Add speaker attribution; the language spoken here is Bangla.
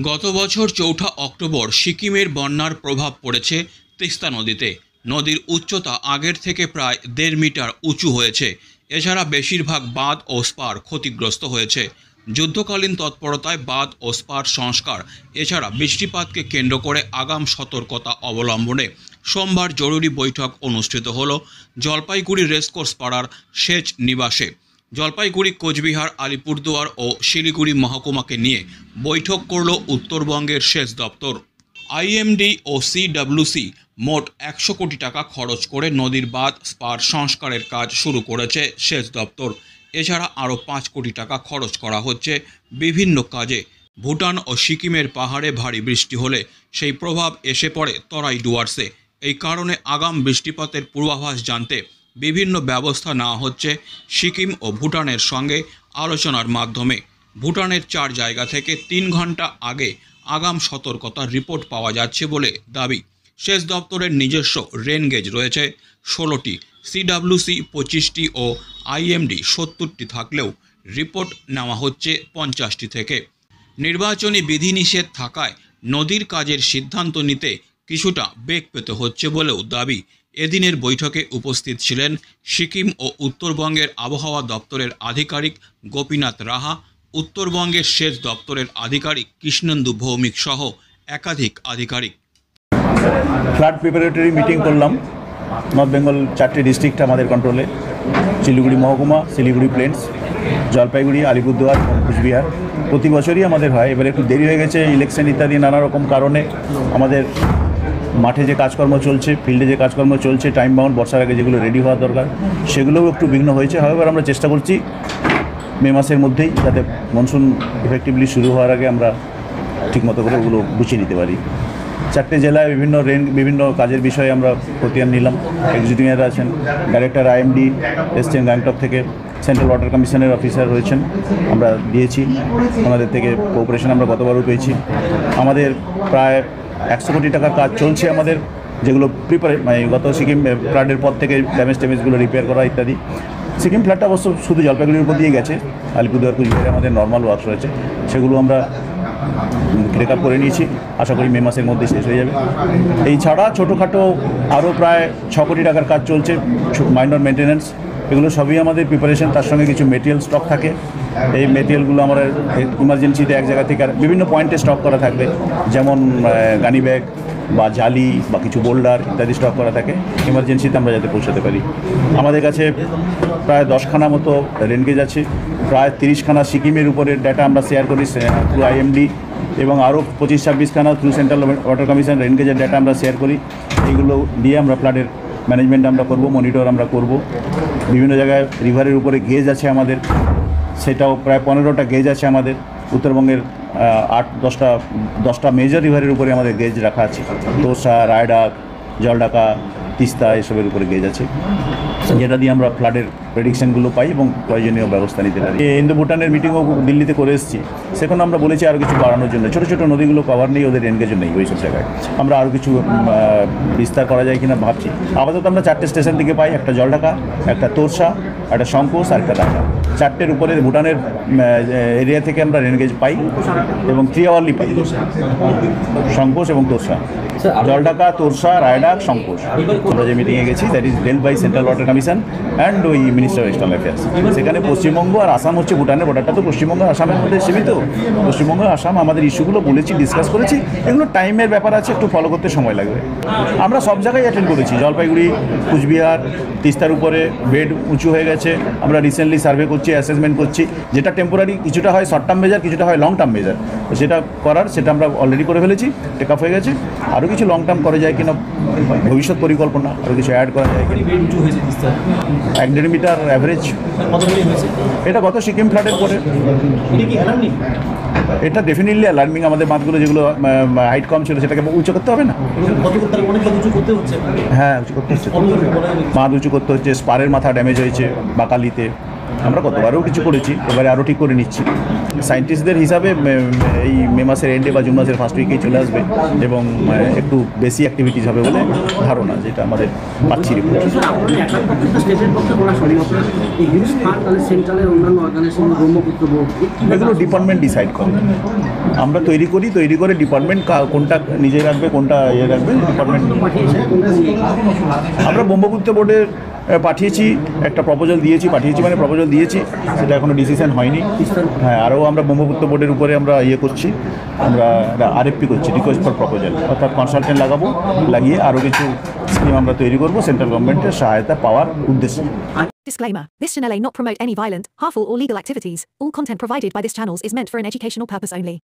Speaker 1: গত বছর ৪ঠা অক্টোবর সিকিমের বন্যার প্রভাব পড়েছে তিস্তা নদীতে। নদীর উচ্চতা আগের থেকে প্রায় ১.৫ মিটার উঁচু হয়েছে। এছাড়া বেশিরভাগ বাঁধ ও স্পার ক্ষতিগ্রস্ত হয়েছে। যুদ্ধকালীন তৎপরতায় বাঁধ ও স্পার সংস্কার এছাড়া বৃষ্টিপাতকে কেন্দ্র করে আগাম সতর্কতা অবলম্বনে সোমবার জরুরি বৈঠক অনুষ্ঠিত হল জলপাইগুড়ি রেসকোর্স পাড়ার সেচ নিবাসে। জলপাইগুড়ি, কোচবিহার, আলিপুরদুয়ার ও শিলিগুড়ি মহকুমাকে নিয়ে বৈঠক করল উত্তরবঙ্গের সেচ দপ্তর। আইএমডি ও সিডব্লিউসি মোট ১০০ কোটি টাকা খরচ করে নদীর বাঁধ স্পার সংস্কারের কাজ শুরু করেছে সেচ দপ্তর। এছাড়া আরও ৫ কোটি টাকা খরচ করা হচ্ছে বিভিন্ন কাজে। ভুটান ও সিকিমের পাহাড়ে ভারী বৃষ্টি হলে সেই প্রভাব এসে পড়ে তরাই ডুয়ার্সে। এই কারণে আগাম বৃষ্টিপাতের পূর্বাভাস জানতে বিভিন্ন ব্যবস্থা নেওয়া হচ্ছে সিকিম ও ভুটানের সঙ্গে আলোচনার মাধ্যমে। ভুটানের ৪ জায়গা থেকে ৩ ঘন্টা আগে আগাম সতর্কতার রিপোর্ট পাওয়া যাচ্ছে বলে দাবি। সেচ দপ্তরের নিজস্ব রেন গেজ রয়েছে ১৬টি, সিডব্লিউসি ২৫টি ও আইএমডি ৭০টি থাকলেও রিপোর্ট নেওয়া হচ্ছে ৫০টি থেকে। নির্বাচনী বিধিনিষেধ থাকায় নদীর কাজের সিদ্ধান্ত নিতে কিছুটা বেগ পেতে হচ্ছে বলেও দাবি। এদিনের বৈঠকে উপস্থিত ছিলেন সিকিম ও উত্তরবঙ্গের আবহাওয়া দপ্তরের আধিকারিক গোপীনাথ রাহা, উত্তরবঙ্গের সেচ দপ্তরের আধিকারিক কৃষ্ণেন্দু ভৌমিক সহ একাধিক আধিকারিক।
Speaker 2: ফ্লাড প্রিপারেটরি মিটিং করলাম। নর্থ বেঙ্গল 4টে ডিস্ট্রিক্ট আমাদের কন্ট্রোলে, শিলিগুড়ি মহকুমা, শিলিগুড়ি প্লেন্স, জলপাইগুড়ি, আলিপুরদুয়ার, কোচবিহার। প্রতি বছরই আমাদের হয়। এবার একটু দেরি হয়ে গেছে, ইলেকশন ইত্যাদি নানা রকম কারণে আমাদের মাঠে যে কাজকর্ম চলছে, ফিল্ডে যে কাজকর্ম চলছে, টাইম বাউন্ড বর্ষার আগে যেগুলো রেডি হওয়া দরকার সেগুলোও একটু বিঘ্ন হয়েছে। এবার আমরা চেষ্টা করছি মে মাসের মধ্যেই, যাতে মনসুন ইফেক্টিভলি শুরু হওয়ার আগে আমরা ঠিকমতো করে ওগুলো গুছিয়ে নিতে পারি। 4টে জেলায় বিভিন্ন কাজের বিষয়ে আমরা খতিয়ান নিলাম। এক্সিকিউটিভরা আছেন, ডাইরেক্টর আইএমডি এসছেন গ্যাংটক থেকে, সেন্ট্রাল ওয়াটার কমিশনের অফিসার রয়েছেন, আমরা দিয়েছি। ওনাদের থেকে কোঅপারেশন আমরা গতবারও পেয়েছি। আমাদের প্রায় ১০০ কোটি টাকার কাজ চলছে আমাদের, যেগুলো গত সিকিম ফ্লাডের পর থেকে ড্যামেজগুলো রিপেয়ার করা ইত্যাদি। সিকিম ফ্লাডটা অবশ্য শুধু জলপাইগুড়ির উপর দিয়ে গেছে, আলিপুরদুয়ার, কোচবিহারে আমাদের নর্মাল ওয়ার্কস রয়েছে, সেগুলো আমরা রেকআপ করে নিয়েছি। আশা করি মে মাসের মধ্যে শেষ হয়ে যাবে। এই ছাড়া ছোটোখাটো আরও প্রায় ৬ কোটি টাকার কাজ চলছে, মাইনর মেনটেন্যান্স, এগুলো সবই আমাদের প্রিপারেশন। তার সঙ্গে কিছু মেটেরিয়াল স্টক থাকে। এই মেটেরিয়ালগুলো আমরা ইমার্জেন্সিতে এক জায়গা থেকে বিভিন্ন পয়েন্টে স্টক করা থাকবে, যেমন গানি ব্যাগ বা জালি বা কিছু বোল্ডার ইত্যাদি স্টক করা থাকে, ইমার্জেন্সিতে আমরা যাতে পৌঁছাতে পারি। আমাদের কাছে প্রায় 10খানা মতো রেনগেজ আছে, প্রায় 30খানা সিকিমের উপরে ডাটা আমরা শেয়ার করি থ্রু আইএমডি, এবং আরও 25-26খানা থ্রু সেন্ট্রাল ওয়াটার কমিশন রেনগেজের ডাটা আমরা শেয়ার করি। এইগুলো দিয়ে আমরা ফ্লাডের ম্যানেজমেন্ট আমরা করব, মনিটর আমরা করব। বিভিন্ন জায়গায় রিভারের উপরে গেজ আছে আমাদের, সেটাও প্রায় 15টা গেজ আছে আমাদের। উত্তরবঙ্গের 10টা মেজর রিভারের উপরে আমাদের গেজ রাখা আছে। তোষা, রায়ডাক, জলঢাকা, তিস্তা এসবের উপরে গেজ আছে, যেটা দিয়ে আমরা ফ্লাডের প্রেডিকশনগুলো পাই এবং প্রয়োজনীয় ব্যবস্থা নিতে পারি। ইন্দো ভুটানের মিটিংও দিল্লিতে করে এসেছি, সেখানে আমরা বলেছি আরও কিছু বাড়ানোর জন্য। ছোটো ছোটো নদীগুলো কভার নেই, ওদের এনগেজও নেই ওই সব জায়গায়। আমরা আরও কিছু বিস্তার করা যায় কিনা ভাবছি। আপাতত আমরা 4টে স্টেশন থেকে পাই, একটা জলঢাকা, একটা তোরসা, একটা শঙ্কোষ আর একটা রায়ডাক। 4টের উপরে ভুটানের এরিয়া থেকে আমরা রেনগেজ পাই এবং 3 আওয়ারলি পাই, শঙ্কোষ এবং তোরসা। জলঢাকা, তোরসা, রায়ডাক, শঙ্কোষ। আমরা যে মিটিংয়ে গেছি, that is dealt by central water commission and ওই মিনিস্টার অফ এক্সটার্নাল অ্যাফেয়ার্স। সেখানে পশ্চিমবঙ্গ আর আসাম হচ্ছে, ভুটানের বর্ডারটা তো পশ্চিমবঙ্গ আসামের মধ্যে সীমিত। পশ্চিমবঙ্গ আসাম আমাদের ইস্যুগুলো বলেছি, ডিসকাস করেছি। এগুলো টাইমের ব্যাপার আছে, একটু ফলো করতে সময় লাগবে। আমরা সব জায়গায় অ্যাটেন্ড করেছি, জলপাইগুড়ি, কুচবিহার, তিস্তার উপরে বেড উঁচু হয়ে গেছে। আমরা রিসেন্টলি সার্ভে করছি, অ্যাসেসমেন্ট করছি, যেটা টেম্পোরারি, কিছুটা হয় শর্ট টার্ম মেজার, কিছুটা হয় লং টার্ম মেজার। সেটা সেটা আমরা অলরেডি করে ফেলেছি, টেক আপ হয়ে গেছে। আরও কিছু লং টার্ম করা যায় কিনা, ভবিষ্যৎ পরিকল্পনা আরও কিছু অ্যাড করা যায় কিনা। 1.5 মিটার অ্যাভারেজ এটা গত সিকিম ফ্লাডের পরে। এটা ডেফিনেটলি অ্যালার্মিং। আমাদের বাঁধগুলো যেগুলো হাইট কম ছিল সেটাকে উঁচু করতে হবে না? হ্যাঁ, উঁচু করতে হচ্ছে, বাঁধ উঁচু করতে হচ্ছে। স্পারের মাথা ড্যামেজ হয়েছে বাকালিতে, আমরা গতবারেও কিছু করেছি, এবারে আরও ঠিক করে নিচ্ছি। সায়েন্টিস্টদের হিসাবে এই মে মাসের এন্ডে বা জুন মাসের ফার্স্ট উইকেই চলে আসবে এবং একটু বেশি অ্যাক্টিভিটিস হবে বলে ধারণা, যেটা আমাদের পাচ্ছি রিপোর্ট। এগুলো ডিপার্টমেন্ট ডিসাইড করে, আমরা তৈরি করে ডিপার্টমেন্ট কোনটা নিজে রাখবে কোনটা রাখবে ডিপার্টমেন্ট। আমরা ব্রহ্মপুত্র বোর্ডে পাঠিয়েছি, একটা প্রপোজাল দিয়েছি, সেটা এখনও ডিসিশন হয়নি। হ্যাঁ, আরও আমরা ব্রহ্মপুত্র বোর্ডের উপরে আমরা করছি, আমরা RFP করছি, রিকোয়েস্ট ফর প্রপোজাল, অর্থাৎ কনসালটেন্ট লাগিয়ে আরও কিছু স্কিম আমরা তৈরি করব সেন্ট্রাল গভর্নমেন্টের সহায়তা পাওয়ার উদ্দেশ্যে।
Speaker 3: Disclaimer. This channel may not promote any violent, harmful or legal activities. All content provided by this channel is meant for an educational purpose only.